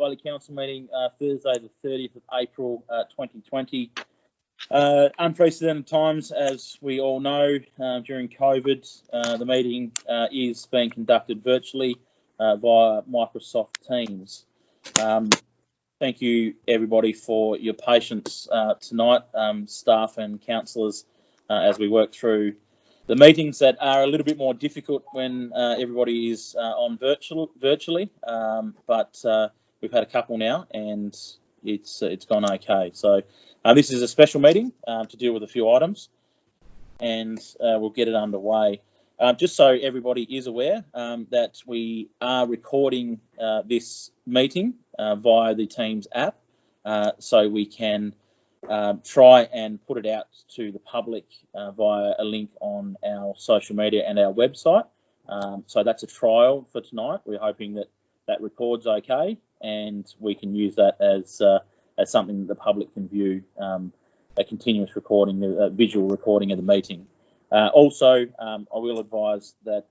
Valley Council meeting Thursday the 30th of April 2020. Unprecedented times, as we all know, during COVID. The meeting is being conducted virtually via Microsoft Teams. Thank you, everybody, for your patience tonight, staff and councillors, as we work through the meetings that are a little bit more difficult when everybody is on virtually. But we've had a couple now, and it's gone okay. So this is a special meeting to deal with a few items, and we'll get it underway. Just so everybody is aware that we are recording this meeting via the Teams app, so we can try and put it out to the public via a link on our social media and our website. So that's a trial for tonight. We're hoping that that records okay, and we can use that as something that the public can view, a continuous recording, a visual recording of the meeting. Also, I will advise that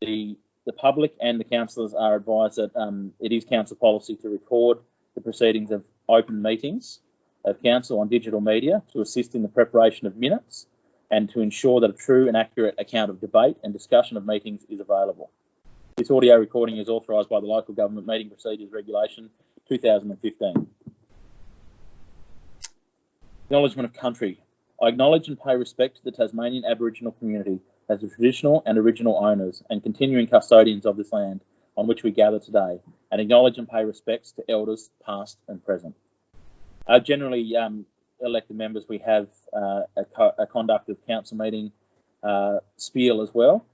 the public and the councillors are advised that it is council policy to record the proceedings of open meetings of council on digital media to assist in the preparation of minutes and to ensure that a true and accurate account of debate and discussion of meetings is available. This audio recording is authorised by the Local Government Meeting Procedures Regulation 2015. Acknowledgement of country. I acknowledge and pay respect to the Tasmanian Aboriginal community as the traditional and original owners and continuing custodians of this land on which we gather today, and acknowledge and pay respects to elders past and present. Generally, elected members, we have a conduct of council meeting spiel as well.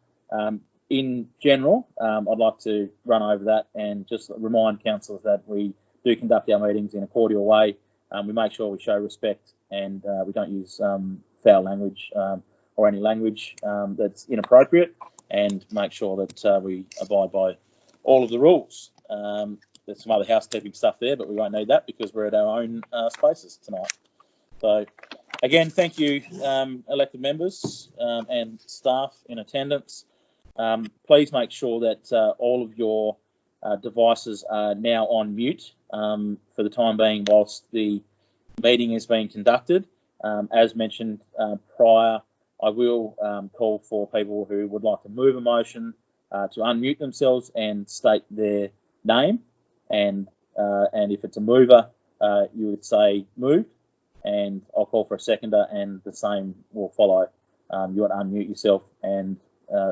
In general, I'd like to run over that and just remind councillors that we do conduct our meetings in a cordial way. We make sure we show respect, and we don't use foul language or any language that's inappropriate, and make sure that we abide by all of the rules. There's some other housekeeping stuff there, but we won't need that because we're at our own spaces tonight. So, again, thank you, elected members and staff in attendance. Please make sure that all of your devices are now on mute for the time being whilst the meeting is being conducted. As mentioned prior, I will call for people who would like to move a motion to unmute themselves and state their name, and if it's a mover, you would say move, and I'll call for a seconder, and the same will follow. You want to unmute yourself and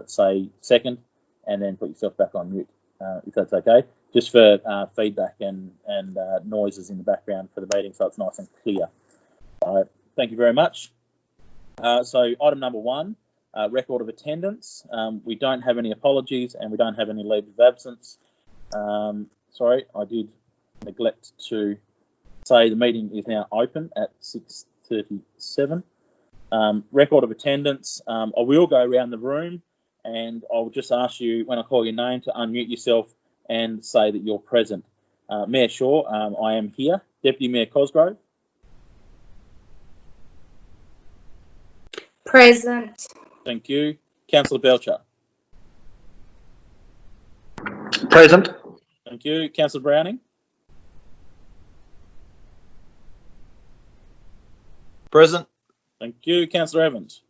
say second, and then put yourself back on mute, if that's okay, just for feedback and noises in the background for the meeting, so it's nice and clear. Thank you very much. So item number 1, record of attendance. We don't have any apologies and we don't have any leave of absence. Sorry, I did neglect to say the meeting is now open at 6:37. Record of attendance. I will go around the room, and I'll just ask you, when I call your name, to unmute yourself and say that you're present. Mayor Shaw, I am here. Deputy Mayor Cosgrove. Present. Thank you. Councillor Belcher. Present. Thank you. Councillor Browning. Present. Thank you. Councillor Evans.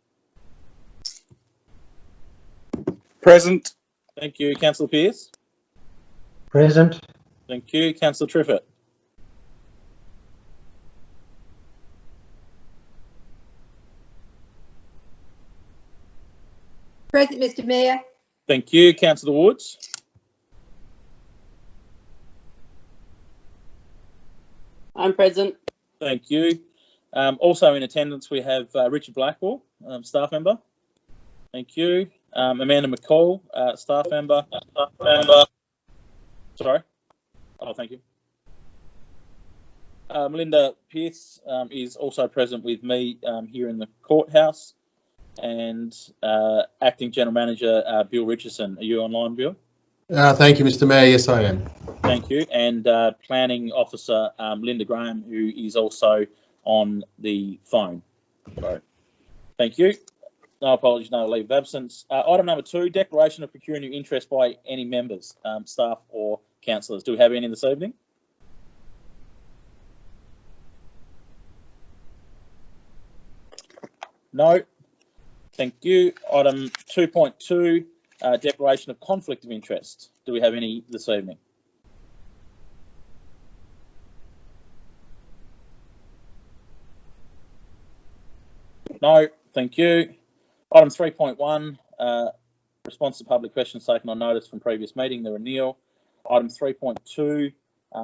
Present. Thank you. Councillor Pearce. Present. Thank you. Councillor Triffett. Present, Mr. Mayor. Thank you. Councillor Woods. I'm present. Thank you. Also in attendance, we have Richard Blackwell, staff member. Thank you. Amanda McCall, staff member. Sorry. Oh, thank you. Melinda Pearce is also present with me here in the courthouse. And Acting General Manager Bill Richardson. Are you online, Bill? Thank you, Mr. Mayor. Yes, I am. Thank you. And Planning Officer Linda Graham, who is also on the phone. So, thank you. No apologies, no leave of absence. Item number 2, declaration of pecuniary interest by any members, staff or councillors. Do we have any this evening? No. Thank you. Item 2.2, declaration of conflict of interest. Do we have any this evening? No. Thank you. Item 3.1, response to public questions taken on notice from previous meeting. There are nil. Item 3.2,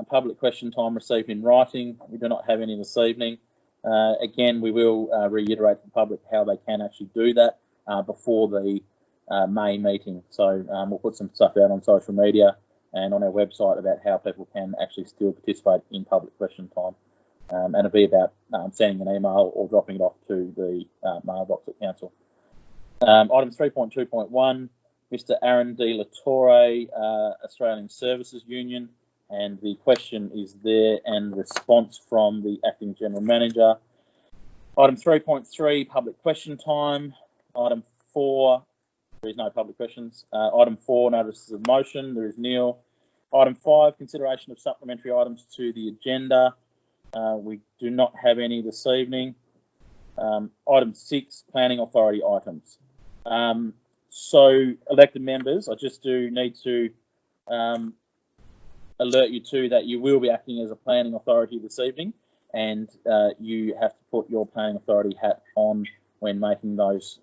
public question time received in writing. We do not have any this evening. Again, we will reiterate to the public how they can actually do that before the May meeting. So we'll put some stuff out on social media and on our website about how people can actually still participate in public question time. And it'll be about sending an email or dropping it off to the mailbox at council. Item 3.2.1, Mr. Aaron De La Torre, Australian Services Union, and the question is there and response from the Acting General Manager. Item 3.3, public question time. Item 4, there is no public questions. Item 4, notices of motion, there is nil. Item 5, consideration of supplementary items to the agenda. We do not have any this evening. Item 6, planning authority items. So elected members, I just do need to alert you to that you will be acting as a planning authority this evening, and you have to put your planning authority hat on when making those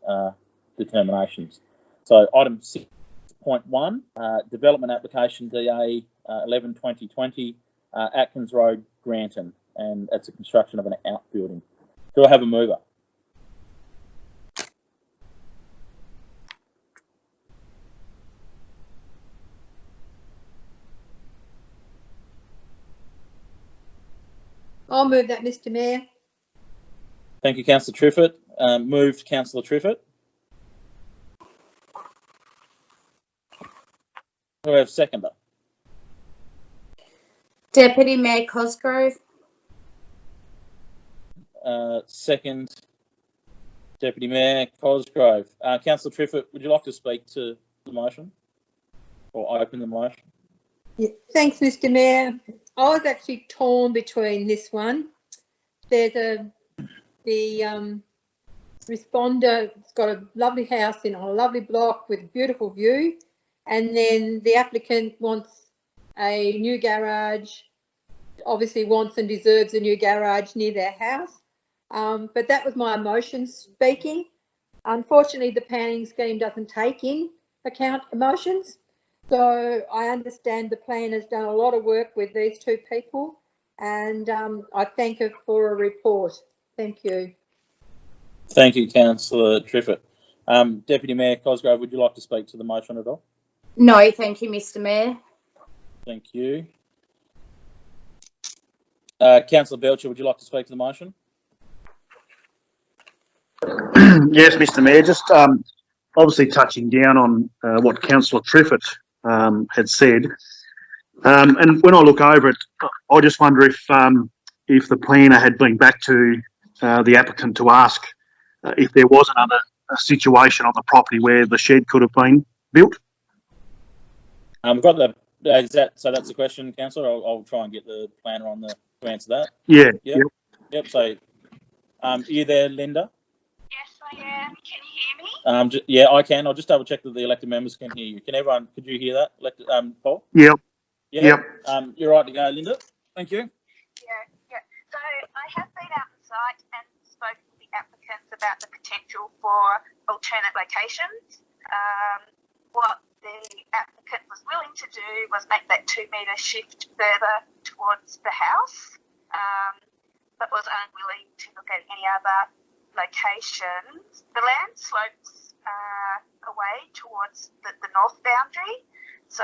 determinations. So item 6.1, development application DA 11-2020, Atkins Road, Granton, and it's a construction of an outbuilding. Do I have a mover? I'll move that, Mr. Mayor. Thank you, Councillor Triffett. Moved, Councillor Triffett. Do we have seconder? Deputy Mayor Cosgrove. Second, Deputy Mayor Cosgrove. Councillor Triffett, would you like to speak to the motion or open the motion? Yeah, thanks, Mr. Mayor. I was actually torn between this one. There's the responder has got a lovely house in a lovely block with a beautiful view, and then the applicant wants a new garage, obviously wants and deserves a new garage near their house. But that was my emotions speaking. Unfortunately, the planning scheme doesn't take in account emotions. So I understand the plan has done a lot of work with these two people, and I thank her for a report. Thank you. Thank you, Councillor Triffett. Deputy Mayor Cosgrove, would you like to speak to the motion at all? No, thank you, Mr. Mayor. Thank you. Councillor Belcher, would you like to speak to the motion? Yes, Mr. Mayor. Just obviously touching down on what Councillor Triffett had said. And when I look over it, I just wonder if the planner had been back to the applicant to ask if there was another situation on the property where the shed could have been built. We've got the. So that's the question, Councillor. I'll try and get the planner on to answer that. Yeah. Yep. So, are you there, Linda? Yes, I am. Can you hear me? Yeah, I can. I'll just double check that the elected members can hear you. Could you hear that, elected, Paul? Yep. Yeah. You're right to go, Linda. Thank you. Yeah. So I have been out on site and spoken to the applicants about the potential for alternate locations. What the applicant was willing to do was make that 2 metre shift further towards the house, but was unwilling to look at any other locations. The land slopes away towards the north boundary, so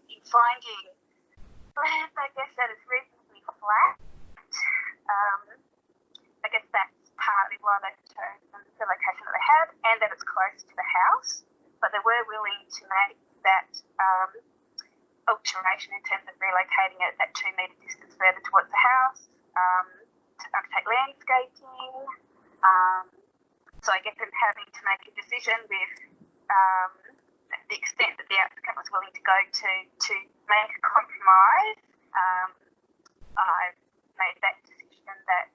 in finding land, I guess, that is reasonably flat, I guess that's partly why they've chosen the location that they had, and that it's close to the house, but they were willing to make that alteration in terms of relocating it at 2 metre distance further towards the house, to undertake landscaping. So I guess I'm having to make a decision with the extent that the applicant was willing to go to make a compromise. I've made that decision that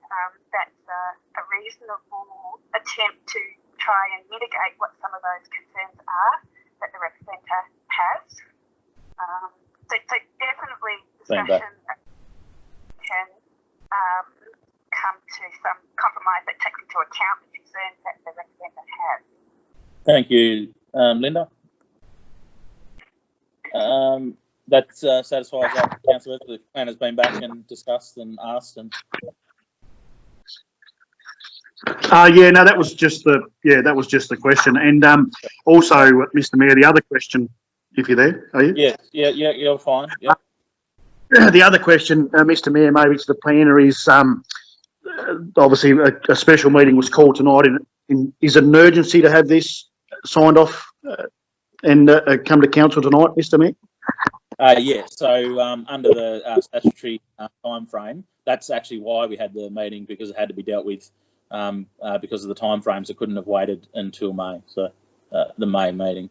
that's a reasonable attempt to try and mitigate what some of those concerns are that the representative has. So definitely discussion can come to some compromise that takes into account the concerns that the representative has. Thank you, Linda. That satisfies that, Councillor. The plan has been back and discussed and asked, and Yeah, no, that was just the question. And also, Mr. Mayor, the other question, if you're there, are you? yeah, you're fine. Yeah. The other question, Mr. Mayor, maybe to the planner is obviously a special meeting was called tonight. Is it an urgency to have this signed off and come to council tonight, Mr. Mayor? Yeah. So under the statutory time frame, that's actually why we had the meeting, because it had to be dealt with because of the time frames. It couldn't have waited until May. So the May meeting.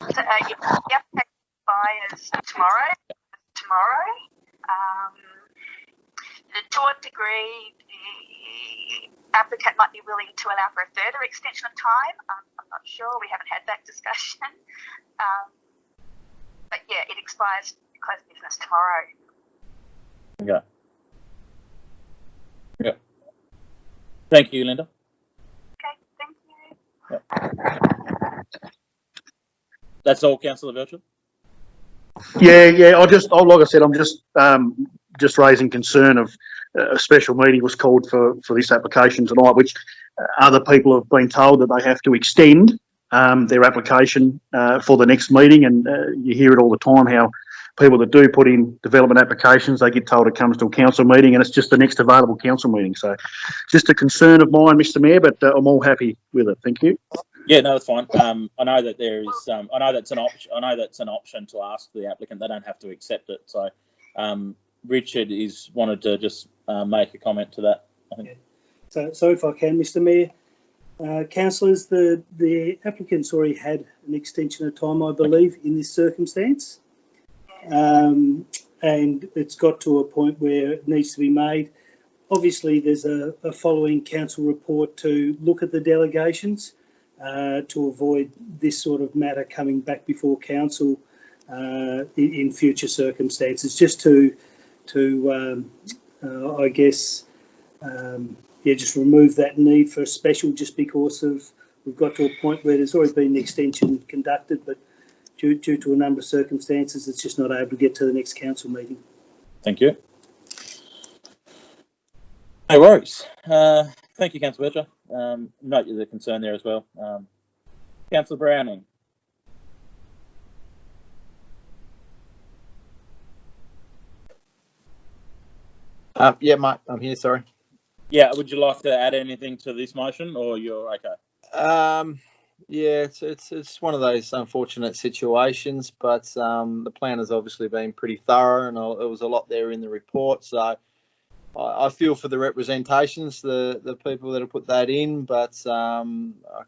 So the application expires tomorrow. To a degree, the applicant might be willing to allow for a further extension of time. I'm not sure. We haven't had that discussion. But yeah, it expires close business tomorrow. Okay. Yeah. Thank you, Linda. Okay, thank you. Yep. That's all, Councillor Virtual. Yeah. Like I said, I'm just raising concern of a special meeting was called for this application tonight, which other people have been told that they have to extend their application for the next meeting, and you hear it all the time how people that do put in development applications, they get told it comes to a council meeting and it's just the next available council meeting. So just a concern of mine, Mr. Mayor, but I'm all happy with it. Thank you. Yeah, no, that's fine. I know that there is. I know that's an option. I know that's an option to ask the applicant. They don't have to accept it. So, Richard wanted to just make a comment to that, I think. Yeah. So if I can, Mr. Mayor, councillors, the applicant's already had an extension of time, I believe, in this circumstance, and it's got to a point where it needs to be made. Obviously, there's a following council report to look at the delegations. To avoid this sort of matter coming back before council in future circumstances, just to I guess, just remove that need for a special, just because we've got to a point where there's already been an extension conducted, but due to a number of circumstances, it's just not able to get to the next council meeting. Thank you. No worries. Thank you, Councillor Berger. Note the concern there as well. Councillor Browning. Yeah, mate, I'm here, sorry. Yeah, would you like to add anything to this motion, or you're okay? Yeah, it's one of those unfortunate situations, but the plan has obviously been pretty thorough, and there was a lot there in the report, so I feel for the representations, the people that have put that in, but I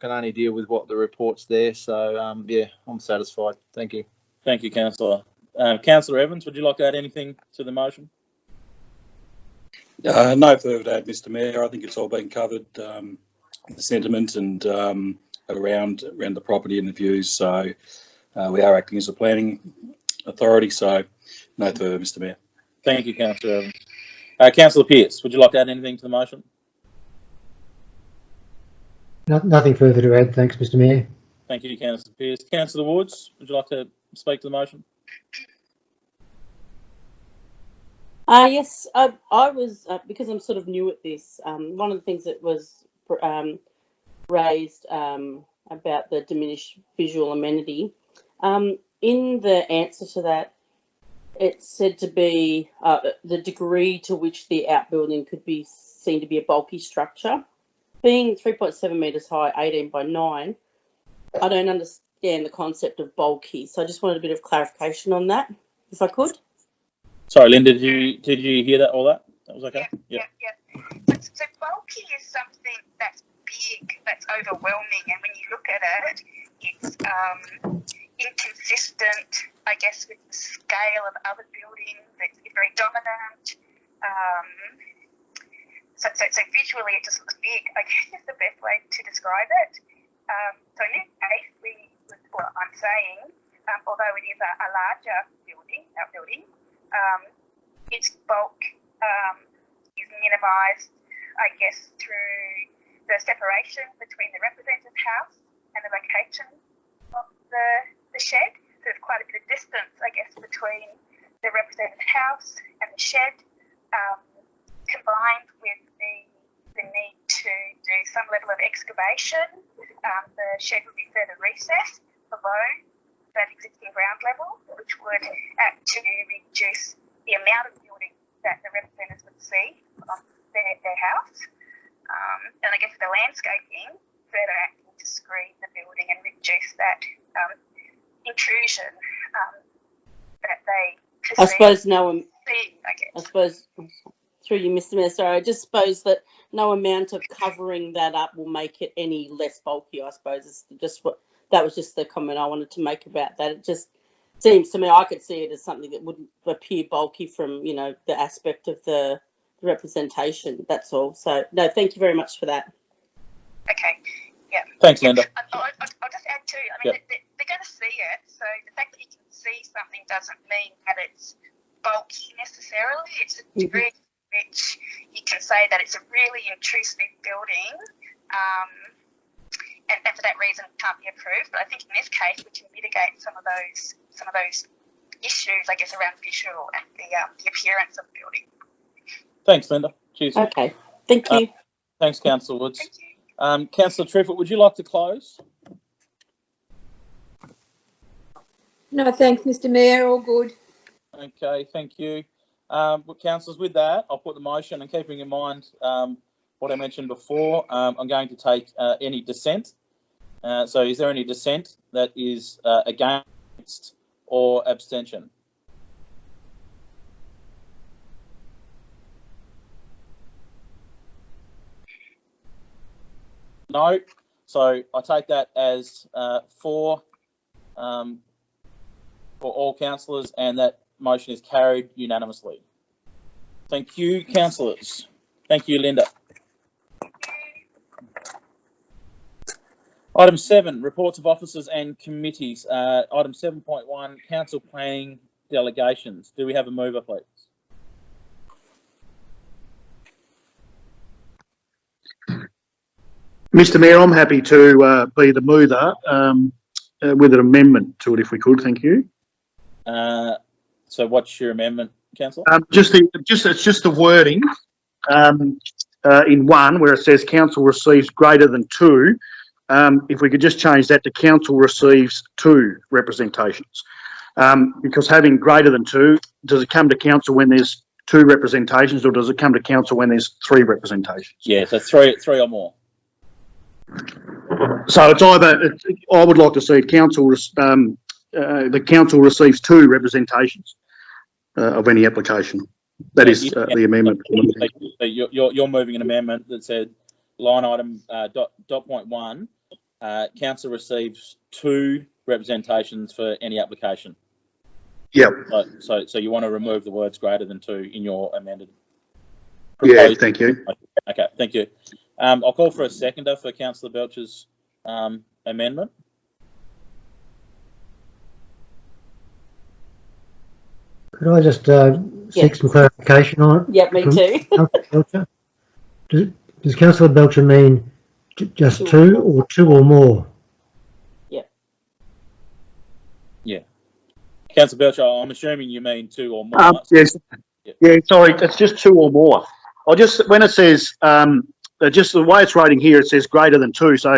can only deal with what the report's there. So, yeah, I'm satisfied. Thank you. Thank you, Councillor. Councillor Evans, would you like to add anything to the motion? No further to add, Mr. Mayor. I think it's all been covered, the sentiment and around the property and the views. So we are acting as a planning authority. So no further, Mr. Mayor. Thank you, Councillor Evans. Councillor Pearce, would you like to add anything to the motion? Nothing further to add. Thanks, Mr. Mayor. Thank you, Councillor Pearce. Councillor Woods, would you like to speak to the motion? Yes, I was, because I'm sort of new at this, one of the things that was raised about the diminished visual amenity, in the answer to that, it's said to be the degree to which the outbuilding could be seen to be a bulky structure. Being 3.7 metres high, 18 by 9, I don't understand the concept of bulky, so I just wanted a bit of clarification on that, if I could. Sorry, Linda, did you hear that? All that? That was okay? Yeah. So bulky is something that's big, that's overwhelming, and when you look at it, it's inconsistent, I guess, with the scale of other buildings. It's very dominant. so visually it just looks big, I guess is the best way to describe it. So in this case, I'm saying, although it is a larger building, its bulk is minimised, I guess, through the separation between the representative house and the location of the shed. So there's quite a bit of distance, I guess, between the representative house and the shed, combined with the need to do some level of excavation. The shed would be further recessed below that existing ground level, which would actually reduce the amount of building that the representatives would see on their house. And I guess the landscaping further acting to screen the building and reduce that intrusion that they perceive. I suppose no one. I suppose through you, Mr. Mayor. Sorry, I just suppose that no amount of covering that up will make it any less bulky. I suppose it's just that was just the comment I wanted to make about that. It just seems to me I could see it as something that wouldn't appear bulky from the aspect of the representation. That's all. So no, thank you very much for that. Okay. Yeah. Thanks, Linda. I'll just add too. I mean, they're going to see it. So the fact that you can see something doesn't mean that it's bulky necessarily. It's a degree to which you can say that it's a really intrusive building, and for that reason it can't be approved. But I think in this case we can mitigate some of those issues, I guess, around visual and the appearance of the building. Thanks, Linda. Cheers. Okay. Thank you. Thanks, Councillor Woods. Thank you. Councillor Triffett, would you like to close? No, thanks, Mr. Mayor. All good. Okay, thank you. Councillors, with that, I'll put the motion, and keeping in mind what I mentioned before, I'm going to take any dissent. So is there any dissent that is against or abstention? No. So I take that as for all councillors, and that motion is carried unanimously. Thank you, councillors. Thank you, Linda. Item 7, reports of officers and committees. Item 7.1, council planning delegations. Do we have a mover, please? Mr. Mayor, I'm happy to be the mover with an amendment to it, if we could. Thank you. So what's your amendment, councillor? It's just the wording in one where it says council receives greater than 2. If we could just change that to council receives 2 representations, because having greater than 2, does it come to council when there's 2 representations, or does it come to council when there's 3 representations? Yeah, so three or more. So it's either. I would like to see council. The council receives 2 representations of any application. That is the amendment. So you're moving an amendment that said line item dot point 1. Council receives 2 representations for any application. Yeah. So you want to remove the words greater than 2 in your amended. Yeah. Thank you. Okay. Thank you. I'll call for a seconder for Councillor Belcher's amendment. Could I just seek some clarification on it? Yeah, me too. Does Councillor Belcher mean just 2 or 2 or more? Yeah. Councillor Belcher, I'm assuming you mean 2 or more. Yes. Yeah. Sorry, it's just 2 or more. When it says just the way it's writing here, it says greater than 2. So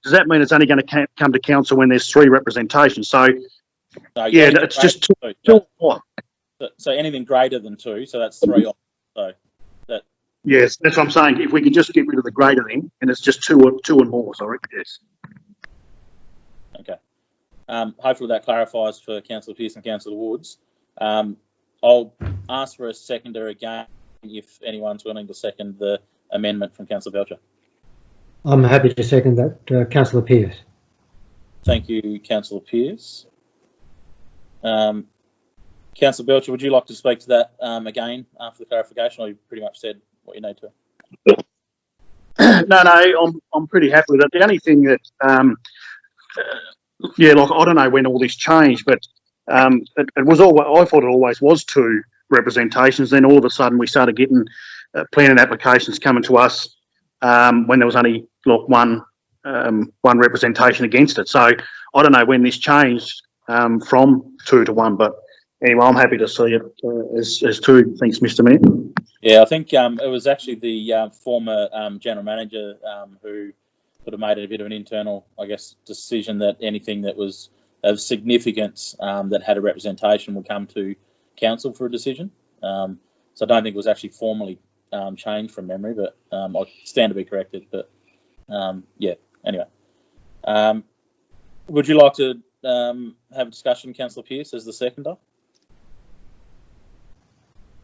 does that mean it's only going to come to council when there's 3 representations? So no, yeah, it's just 2 or more. So anything greater than 2, so that's 3 or so. Yes, that's what I'm saying. If we could just get rid of the greater than, and it's just 2 and more. Sorry. Yes. Okay. Hopefully that clarifies for Councillor Pearce and Councillor Woods. I'll ask for a seconder again if anyone's willing to second the amendment from Councillor Belcher. I'm happy to second that, Councillor Pearce. Thank you, Councillor Pearce. Councillor Belcher, would you like to speak to that again after the clarification, or you pretty much said what you need to? No, I'm pretty happy with it. The only thing that, like I don't know when all this changed, but it was always, I thought it always was two representations. Then all of a sudden we started getting planning applications coming to us when there was only like one representation against it. So I don't know when this changed from 2 to 1, but anyway, I'm happy to see it as 2. Thanks, Mr. Mayor. Yeah, I think it was actually the former general manager who sort of made it a bit of an internal, I guess, decision that anything that was of significance that had a representation would come to council for a decision. So I don't think it was actually formally changed from memory, but I stand to be corrected. But yeah, anyway. Would you like to have a discussion, Councillor Pearce, as the seconder?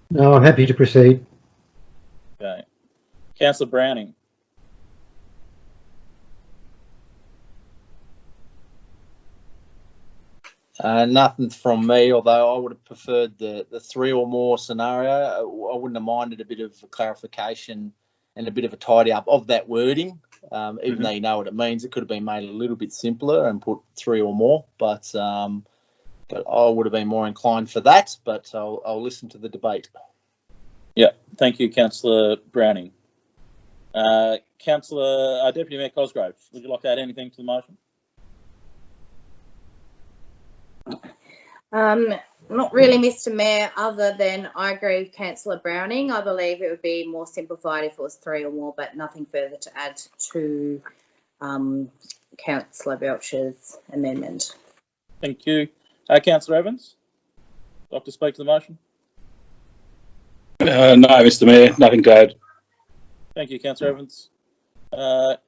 No, I'm happy to proceed. Okay. Councillor Browning. Nothing from me, although I would have preferred the 3 or more scenario. I wouldn't have minded a bit of clarification and a bit of a tidy up of that wording, even though you know what it means. It could have been made a little bit simpler and put 3 or more, but I would have been more inclined for that, but I'll listen to the debate. Yeah, thank you, Councillor Browning. Councillor Deputy Mayor Cosgrove, would you like to add anything to the motion? Not really, Mr. Mayor, other than I agree with Councillor Browning. I believe it would be more simplified if it was 3 or more, but nothing further to add to Councillor Belcher's amendment. Thank you. Councillor Evans, would you like to speak to the motion? No, Mr. Mayor, nothing to add. Thank you, Councillor Evans. Councillor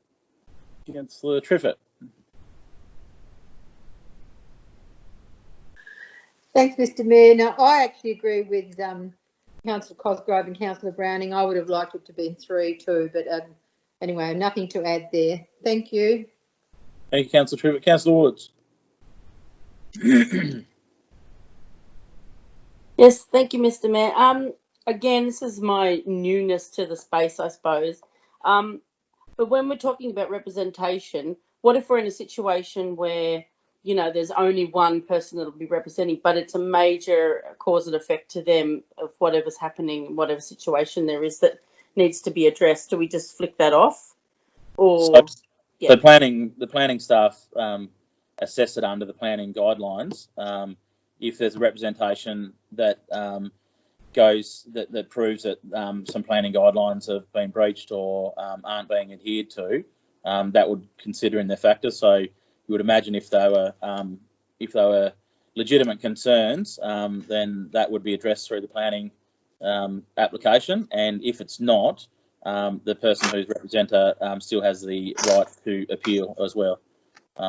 Triffett. Thanks, Mr. Mayor. Now, I actually agree with Councillor Cosgrove and Councillor Browning. I would have liked it to be 3 too, but anyway, nothing to add there. Thank you. Thank you, Councillor Triffett. Councillor Woods. Yes, thank you, Mr. Mayor. Again, this is my newness to the space, I suppose. But when we're talking about representation, what if we're in a situation where, you know, there's only one person that'll be representing, but it's a major cause and effect to them of whatever's happening, whatever situation there is that needs to be addressed? Do we just flick that off? Or The planning staff assess it under the planning guidelines. If there's a representation that that proves that some planning guidelines have been breached or aren't being adhered to, that would consider in their factors. So you would imagine if they were legitimate concerns, then that would be addressed through the planning application. And if it's not, the person who's representer still has the right to appeal as well.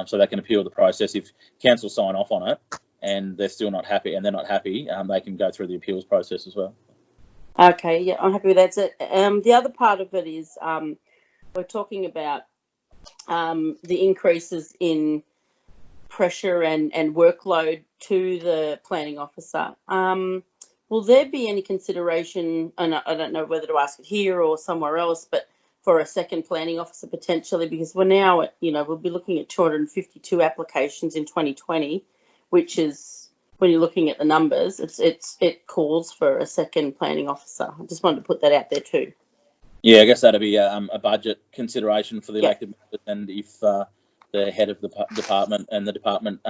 So they can appeal the process. If council sign off on it and they're still not happy, they can go through the appeals process as well. Okay, yeah, I'm happy with that. So, the other part of it is we're talking about the increases in pressure and workload to the planning officer. Will there be any consideration, and I don't know whether to ask it here or somewhere else, but for a second planning officer potentially, because we're now at, we'll be looking at 252 applications in 2020, which is, when you're looking at the numbers, it calls for a second planning officer. I just wanted to put that out there too. Yeah, I guess that'd be a budget consideration for the elected members, and if the head of the department and the department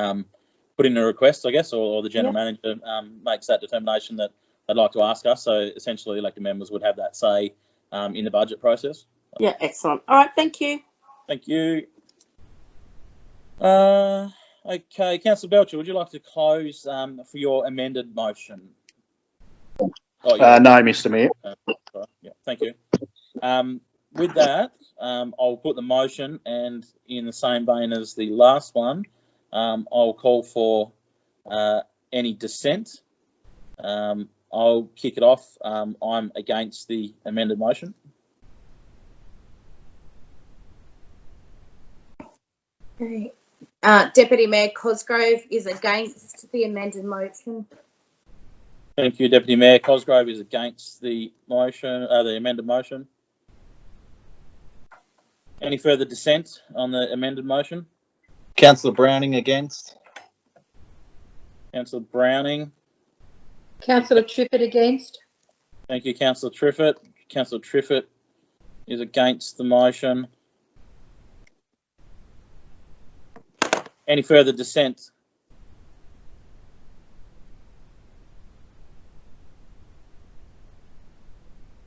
put in a request, I guess, or the general manager makes that determination that they'd like to ask us. So essentially, elected members would have that say in the budget process. Yeah, excellent. All right, thank you. Thank you. Okay, Councillor Belcher, would you like to close for your amended motion? No, Mr. Mayor. Yeah, thank you. With that, I'll put the motion, and in the same vein as the last one, I'll call for any dissent. I'll kick it off. I'm against the amended motion. Okay. Deputy Mayor Cosgrove is against the amended motion. Thank you, Deputy Mayor. Cosgrove is against the motion, the amended motion. Any further dissent on the amended motion? Councillor Browning against. Councillor Browning. Councillor Triffett against. Thank you, Councillor Triffett. Councillor Triffett is against the motion. Any further dissent?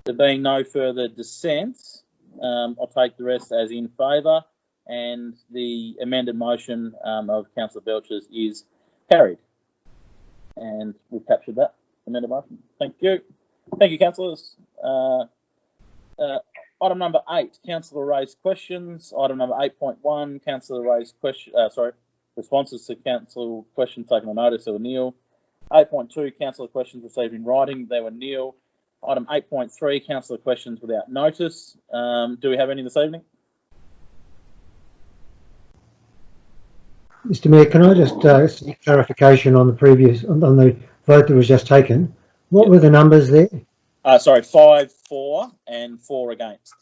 There being no further dissent, I'll take the rest as in favour, and the amended motion of Councillor Belcher's is carried. And we've captured that amended motion. Thank you. Thank you, councillors. Item number 8, councillor raised questions. Item number 8.1, councillor raised question. Responses to council questions taken on notice. They were nil. 8.2, councillor questions received in writing. They were nil. Item 8.3, councillor questions without notice. Do we have any this evening? Mr. Mayor, can I just seek clarification on the previous, on the vote that was just taken? What were the numbers there? Sorry, 5 for and 4 against.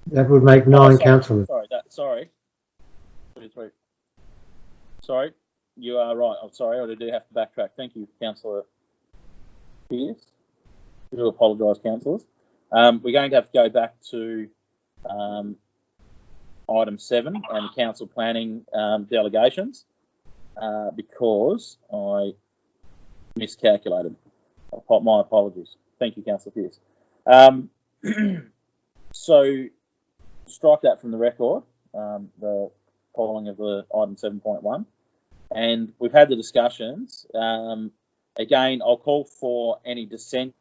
That would make 9 councillors. Sorry. 33. Sorry, you are right. I'm sorry, I do have to backtrack. Thank you, Councillor Pearce. I do apologise, councillors. We're going to have to go back to item 7 and council planning delegations because I miscalculated. My apologies. Thank you, Councillor Pearce. So strike that from the record, the following of the item 7.1. And we've had the discussions. Again, I'll call for any dissent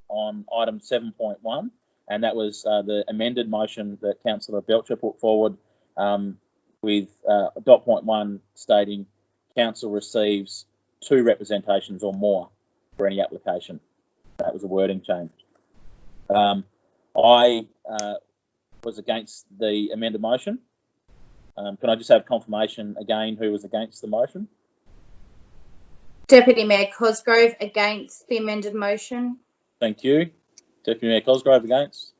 on item 7.1, and that was the amended motion that Councillor Belcher put forward with dot point 1 stating council receives 2 representations or more for any application. That was a wording change. I was against the amended motion. Can I just have confirmation again who was against the motion? Deputy Mayor Cosgrove against the amended motion. Thank you. Deputy Mayor Cosgrove against.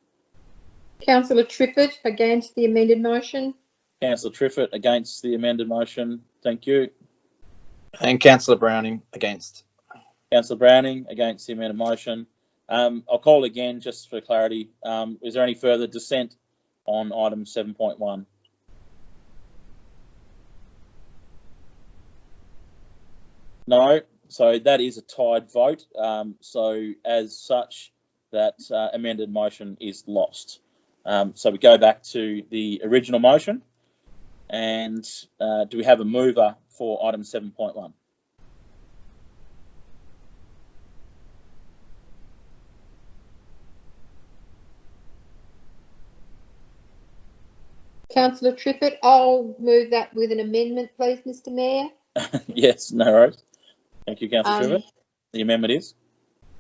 Councillor Triffett against the amended motion. Councillor Triffett against the amended motion. Thank you. And Councillor Browning against. Councillor Browning against the amended motion. I'll call again just for clarity. Is there any further dissent on item 7.1? No, so that is a tied vote. So as such, that amended motion is lost. So we go back to the original motion, and do we have a mover for item 7.1? Councillor Triffett, I'll move that with an amendment, please, Mr. Mayor. Yes, no worries. Thank you, Councillor Triffett. The amendment is?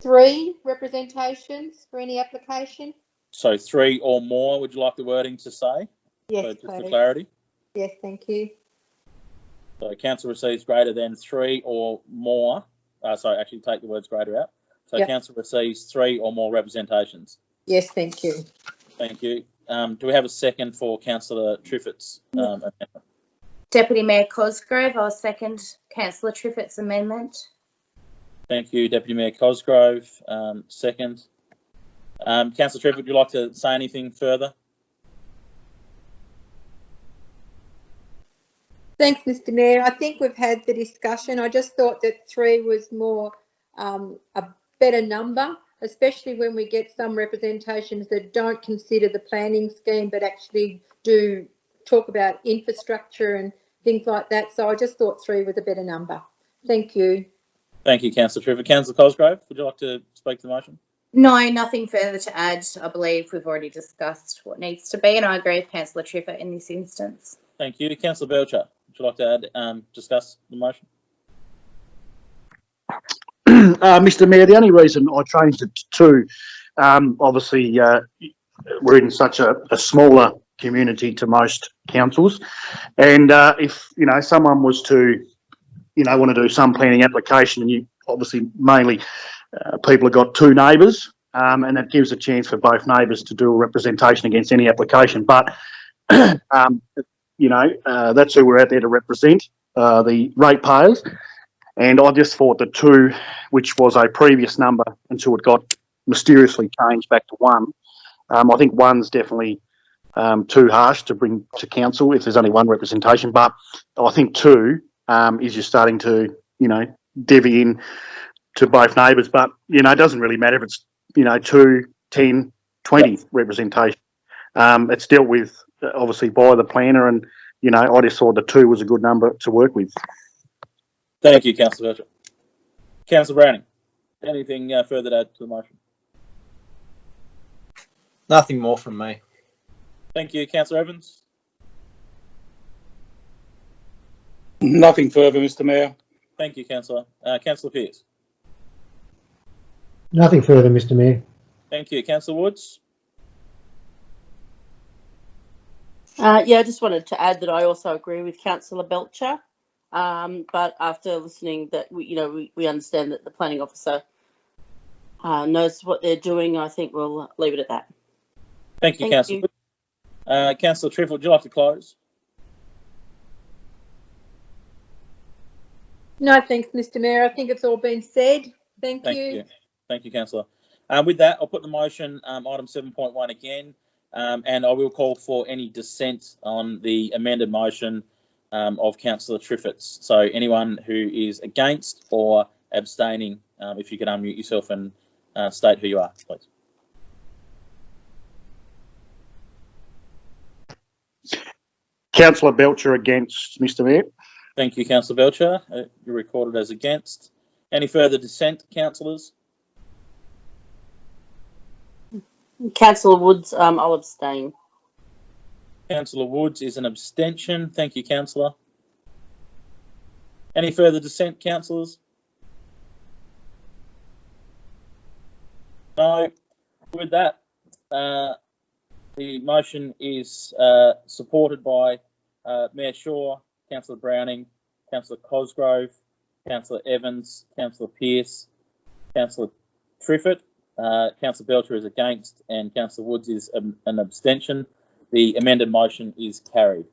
3 representations for any application. So 3 or more, would you like the wording to say? Yes, so just please. for clarity. Yes, thank you. So council receives greater than 3 or more. Sorry, actually take the words greater out. So Yep. council receives 3 or more representations. Yes, thank you. Thank you. Do we have a second for Councillor Triffett's amendment? Deputy Mayor Cosgrove, I'll second Councillor Triffett's amendment. Thank you, Deputy Mayor Cosgrove. Second. Councillor Triffett, would you like to say anything further? Thanks, Mr. Mayor. I think we've had the discussion. I just thought that 3 was more a better number, especially when we get some representations that don't consider the planning scheme but actually do talk about infrastructure and things like that. So I just thought 3 was a better number. Thank you. Thank you, Councillor Triffett. Councillor Cosgrove, would you like to speak to the motion? No, nothing further to add. I believe we've already discussed what needs to be, and I agree with Councillor Triffett in this instance. Thank you. Councillor Belcher, would you like to add, discuss the motion? Mr. Mayor, the only reason I changed it to 2, obviously we're in such a smaller community to most councils, and if someone was to want to do some planning application, and you obviously mainly people have got 2 neighbours, and it gives a chance for both neighbours to do a representation against any application. But, that's who we're out there to represent, the ratepayers. And I just thought that 2, which was a previous number until it got mysteriously changed back to 1, I think 1's definitely too harsh to bring to council if there's only 1 representation. But I think 2 is you're starting to, divvy in to both neighbours. But, it doesn't really matter if it's, 2, 10, 20 representation. It's dealt with, obviously, by the planner. And, I just thought the 2 was a good number to work with. Thank you, Councillor Belcher. Councillor Browning, anything further to add to the motion? Nothing more from me. Thank you, Councillor Evans. Nothing further, Mr. Mayor. Thank you, Councillor. Councillor Pearce. Nothing further, Mr. Mayor. Thank you, Councillor Woods. I just wanted to add that I also agree with Councillor Belcher. But after listening, that we understand that the planning officer knows what they're doing. I think we'll leave it at that. Thank you, Councillor. Councillor Triff, would you like to close? No, thanks, Mr. Mayor. I think it's all been said. Thank you. Thank you, Councillor. With that, I'll put the motion, item 7.1 again, and I will call for any dissent on the amended motion of Councillor Triffitt's. So anyone who is against or abstaining, if you could unmute yourself and state who you are, please. Councillor Belcher against, Mr. Mayor. Thank you, Councillor Belcher. You're recorded as against. Any further dissent, councillors? Councillor Woods, I'll abstain. Councillor Woods is an abstention. Thank you, Councillor. Any further dissent, councillors? No. With that, the motion is supported by Mayor Shaw, Councillor Browning, Councillor Cosgrove, Councillor Evans, Councillor Pearce, Councillor Triffitt. Councillor Belcher is against, and Councillor Woods is an abstention. The amended motion is carried.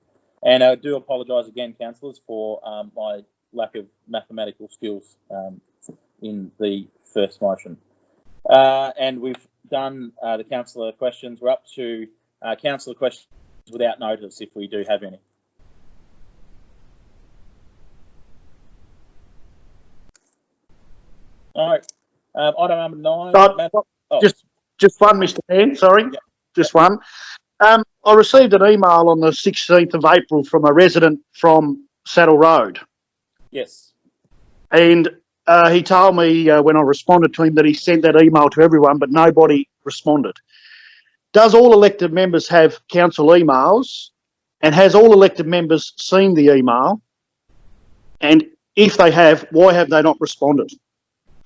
And I do apologise again, councillors, for my lack of mathematical skills in the first motion. And we've done the councillor questions. We're up to councillor questions without notice, if we do have any. All right. Item number 9. Just one, Mr. Mayor, sorry. Yep. Just one. I received an email on the 16th of April from a resident from Saddle Road. Yes. And he told me when I responded to him that he sent that email to everyone, but nobody responded. Does all elected members have council emails? And has all elected members seen the email? And if they have, why have they not responded?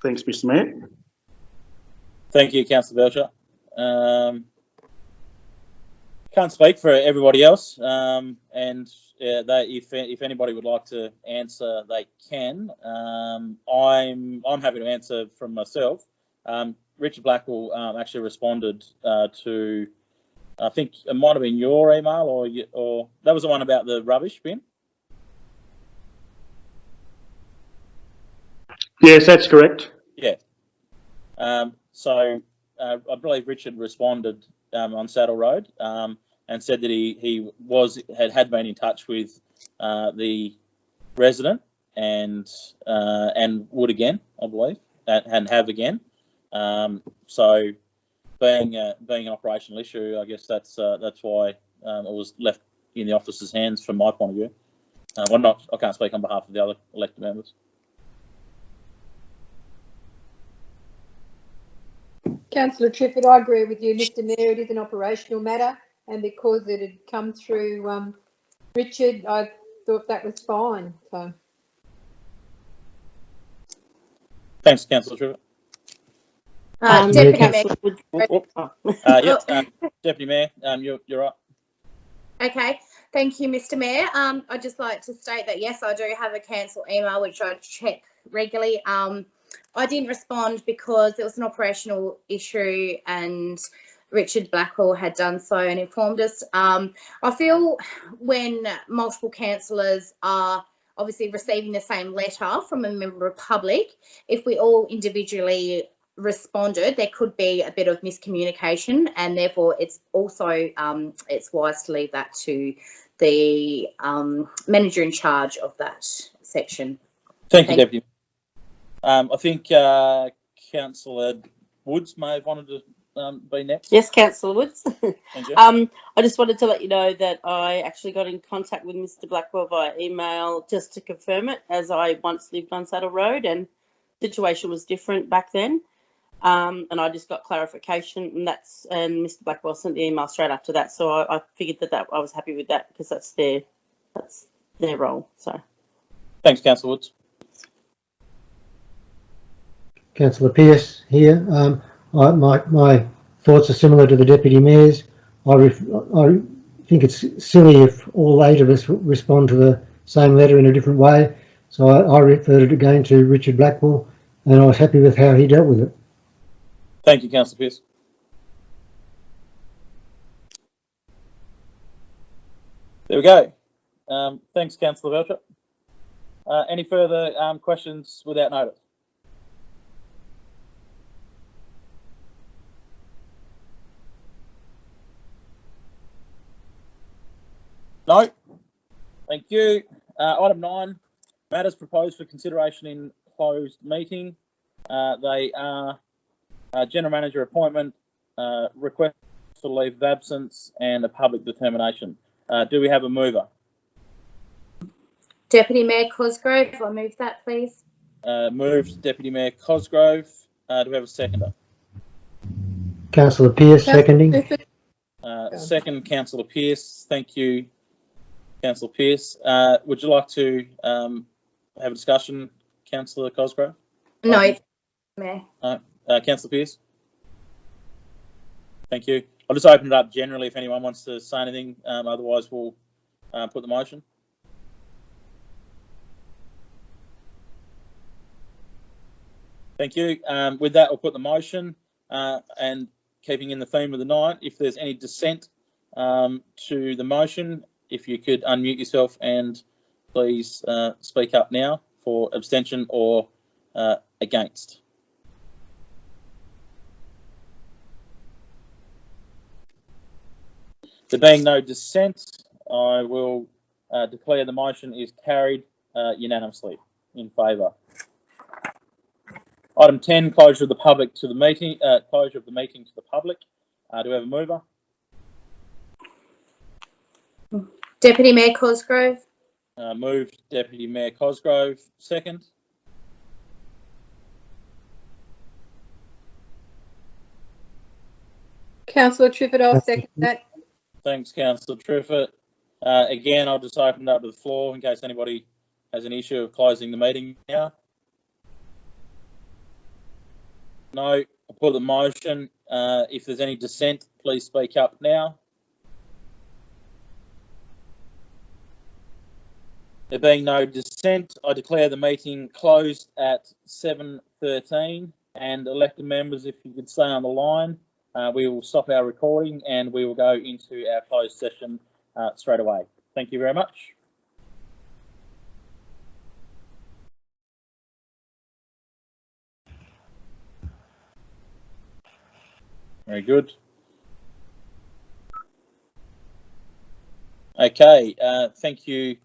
Thanks, Mr. Mayor. Thank you, Councillor Belcher. Can't speak for everybody else, and if anybody would like to answer, they can. I'm happy to answer from myself. Richard Blackwell actually responded to, I think it might have been your email, or that was the one about the rubbish bin. Yes, that's correct. Yeah. So I believe Richard responded on Saddle Road and said that he had been in touch with the resident and would again, I believe, and have again. So being an operational issue, I guess that's why it was left in the officer's hands from my point of view. I can't speak on behalf of the other elected members. Councillor Triffitt, I agree with you, Mr. Mayor. It is an operational matter, and because it had come through Richard, I thought that was fine. So, thanks, Councillor Triffitt. Deputy Mayor. Deputy Mayor, you're up. Okay, thank you, Mr. Mayor. I'd just like to state that yes, I do have a council email which I check regularly. I didn't respond because it was an operational issue and Richard Blackwell had done so and informed us. I feel when multiple councillors are obviously receiving the same letter from a member of public, if we all individually responded, there could be a bit of miscommunication, and therefore it's also it's wise to leave that to the manager in charge of that section. Thank you, Deputy. I think Councillor Woods may have wanted to be next. Yes, Councillor Woods. Thank you. I just wanted to let you know that I actually got in contact with Mr. Blackwell via email just to confirm it, as I once lived on Saddle Road and the situation was different back then. And I just got clarification, and Mr. Blackwell sent the email straight after that. So I figured that I was happy with that because that's their role. So thanks, Councillor Woods. Councillor Pearce here. My thoughts are similar to the Deputy Mayor's. I think it's silly if all 8 of us respond to the same letter in a different way. So I referred it again to Richard Blackwell, and I was happy with how he dealt with it. Thank you, Councillor Pearce. There we go. Thanks, Councillor Belcher. Any further questions without notice? No. Thank you. Item 9, matters proposed for consideration in closed meeting. They are General Manager appointment, request for leave of absence, and a public determination. Do we have a mover? Deputy Mayor Cosgrove, I move that, please. Moved Deputy Mayor Cosgrove. Do we have a seconder? Councillor Pearce, seconding. Second, Councillor Pearce. Thank you, Councillor Pearce. Would you like to have a discussion, Councillor Cosgrove? No, Mayor. Councillor Pearce. Thank you. I'll just open it up generally if anyone wants to say anything. Otherwise, we'll put the motion. Thank you. With that, we'll put the motion, and keeping in the theme of the night, if there's any dissent to the motion, if you could unmute yourself and please speak up now for abstention or against. There being no dissent, I will declare the motion is carried unanimously in favour. Item 10, closure of the public to the meeting. Closure of the meeting to the public. Do we have a mover? Deputy Mayor Cosgrove. Moved Deputy Mayor Cosgrove. Second. Councillor Triffett, I'll second that. Thanks, Councillor Triffett. Again, I'll just open it up to the floor in case anybody has an issue of closing the meeting now. No, I'll put the motion. If there's any dissent, please speak up now. There being no dissent, I declare the meeting closed at 7:13. And elected members, if you could stay on the line, we will stop our recording and we will go into our closed session straight away. Thank you very much. Very good. Okay, thank you,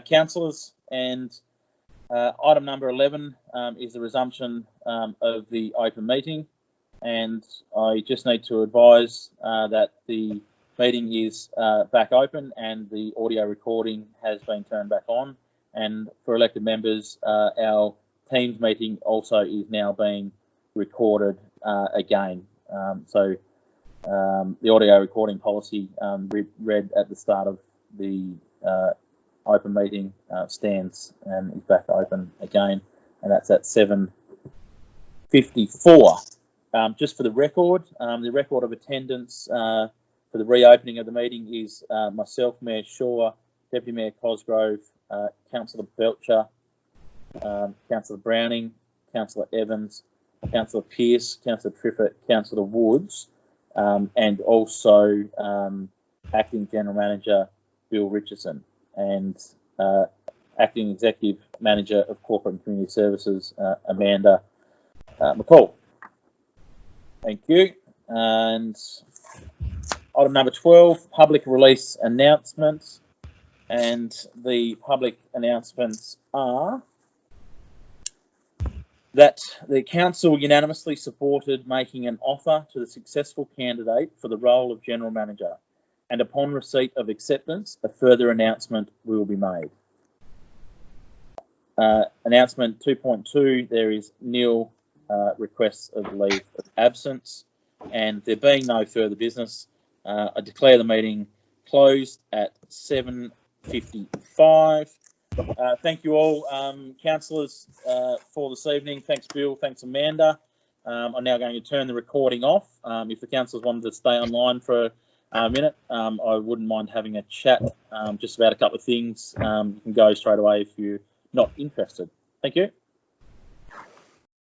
councillors. And item number 11 is the resumption of the open meeting. And I just need to advise that the meeting is back open and the audio recording has been turned back on. And for elected members, our Teams meeting also is now being recorded again. So the audio recording policy read at the start of the open meeting stands and is back open again, and that's at 7:54. Just for the record of attendance for the reopening of the meeting is myself, Mayor Shaw, Deputy Mayor Cosgrove, Councillor Belcher, Councillor Browning, Councillor Evans, Councillor Pearce, Councillor Triffett, Councillor Woods, and also Acting General Manager Bill Richardson and Acting Executive Manager of Corporate and Community Services Amanda McCall. Thank you. And item number 12, public release announcements. And the public announcements are that the council unanimously supported making an offer to the successful candidate for the role of General Manager, and upon receipt of acceptance, a further announcement will be made. Announcement 2.2, there is nil requests of leave of absence, and there being no further business, I declare the meeting closed at 7:55. Thank you all, councillors, for this evening. Thanks, Bill. Thanks, Amanda. I'm now going to turn the recording off. If the councillors wanted to stay online for a minute, I wouldn't mind having a chat just about a couple of things. You can go straight away if you're not interested. Thank you.